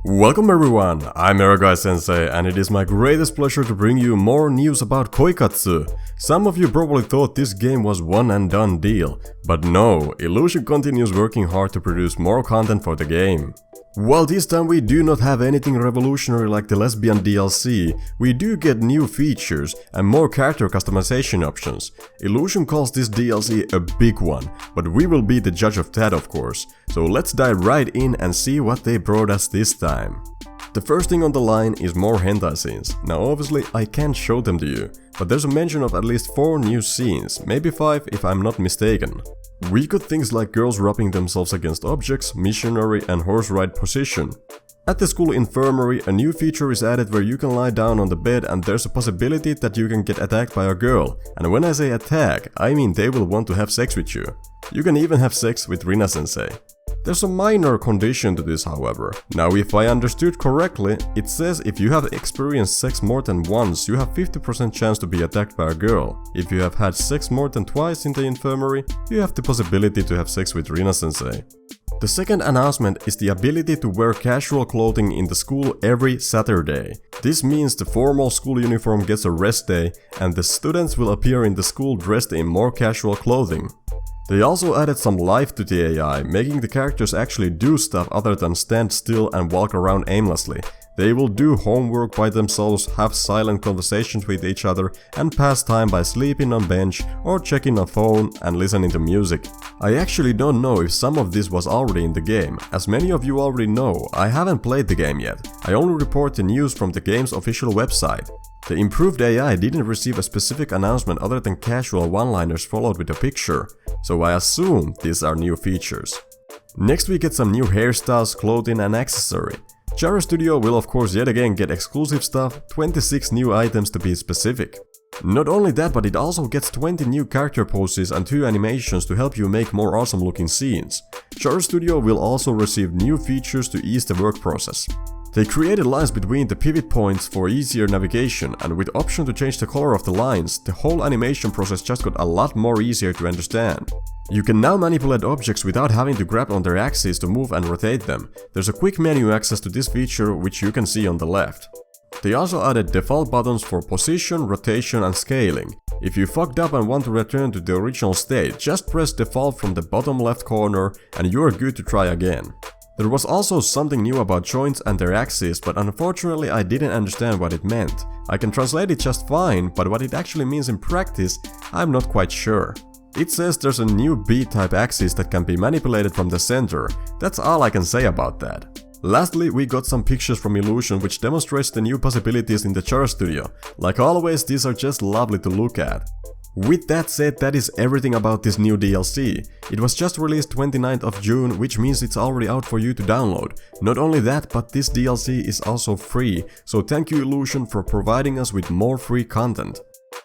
Welcome everyone, I'm Erogai Sensei and it is my greatest pleasure to bring you more news about Koikatsu. Some of you probably thought this game was one and done deal, but no, Illusion continues working hard to produce more content for the game. While this time we do not have anything revolutionary like the lesbian DLC, we do get new features and more character customization options. Illusion calls this DLC a big one, but we will be the judge of that of course. So let's dive right in and see what they brought us this time. The first thing on the line is more hentai scenes. Now obviously I can't show them to you, but there's a mention of at least 4 new scenes, maybe 5 if I'm not mistaken. We got things like girls rubbing themselves against objects, missionary and horse ride position. At the school infirmary, a new feature is added where you can lie down on the bed and there's a possibility that you can get attacked by a girl. And when I say attack, I mean they will want to have sex with you. You can even have sex with Rina Sensei. There's a minor condition to this however. Now if I understood correctly, it says if you have experienced sex more than once, you have 50% chance to be attacked by a girl. If you have had sex more than twice in the infirmary, you have the possibility to have sex with Rina Sensei. The second announcement is the ability to wear casual clothing in the school every Saturday. This means the formal school uniform gets a rest day and the students will appear in the school dressed in more casual clothing. They also added some life to the AI, making the characters actually do stuff other than stand still and walk around aimlessly. They will do homework by themselves, have silent conversations with each other, and pass time by sleeping on bench or checking a phone and listening to music. I actually don't know if some of this was already in the game. As many of you already know, I haven't played the game yet. I only report the news from the game's official website. The improved AI didn't receive a specific announcement other than casual one-liners followed with a picture, so I assume these are new features. Next we get some new hairstyles, clothing and accessory. Chara Studio will of course yet again get exclusive stuff, 26 new items to be specific. Not only that, but it also gets 20 new character poses and 2 animations to help you make more awesome looking scenes. Chara Studio will also receive new features to ease the work process. They created lines between the pivot points for easier navigation, and with option to change the color of the lines, the whole animation process just got a lot more easier to understand. You can now manipulate objects without having to grab on their axes to move and rotate them. There's a quick menu access to this feature which you can see on the left. They also added default buttons for position, rotation and scaling. If you fucked up and want to return to the original state, just press default from the bottom left corner and you are good to try again. There was also something new about joints and their axes, but unfortunately I didn't understand what it meant. I can translate it just fine, but what it actually means in practice, I'm not quite sure. It says there's a new B-type axis that can be manipulated from the center. That's all I can say about that. Lastly, we got some pictures from Illusion which demonstrates the new possibilities in the Chara Studio. Like always, these are just lovely to look at. With that said, that is everything about this new DLC. It was just released 29th of June, which means it's already out for you to download. Not only that, but this DLC is also free, so thank you Illusion for providing us with more free content.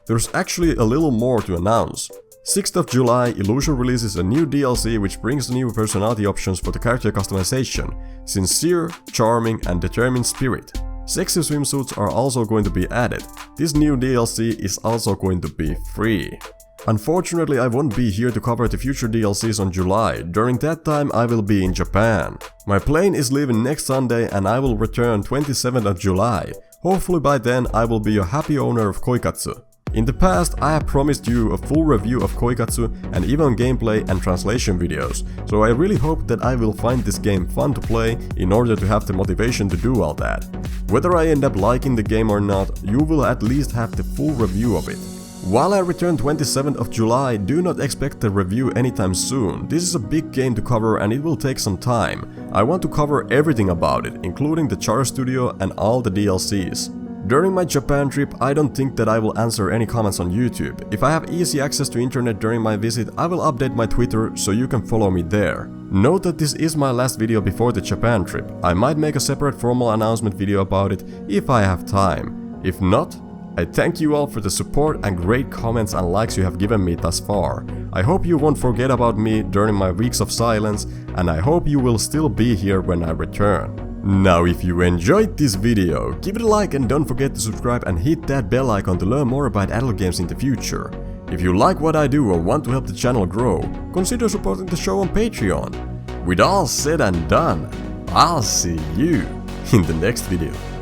There's actually a little more to announce. 6th of July, Illusion releases a new DLC which brings new personality options for the character customization: Sincere, Charming and Determined Spirit. Sexy swimsuits are also going to be added. This new DLC is also going to be free. Unfortunately, I won't be here to cover the future DLCs on July. During that time, I will be in Japan. My plane is leaving next Sunday and I will return 27th of July. Hopefully by then I will be a happy owner of Koikatsu. In the past, I have promised you a full review of Koikatsu and even gameplay and translation videos, so I really hope that I will find this game fun to play in order to have the motivation to do all that. Whether I end up liking the game or not, you will at least have the full review of it. While I return 27th of July, do not expect the review anytime soon. This is a big game to cover and it will take some time. I want to cover everything about it, including the Chara Studio and all the DLCs. During my Japan trip, I don't think that I will answer any comments on YouTube. If I have easy access to internet during my visit, I will update my Twitter so you can follow me there. Note that this is my last video before the Japan trip. I might make a separate formal announcement video about it if I have time. If not, I thank you all for the support and great comments and likes you have given me thus far. I hope you won't forget about me during my weeks of silence, and I hope you will still be here when I return. Now if you enjoyed this video, give it a like and don't forget to subscribe and hit that bell icon to learn more about adult games in the future. If you like what I do or want to help the channel grow, consider supporting the show on Patreon. With all said and done, I'll see you in the next video.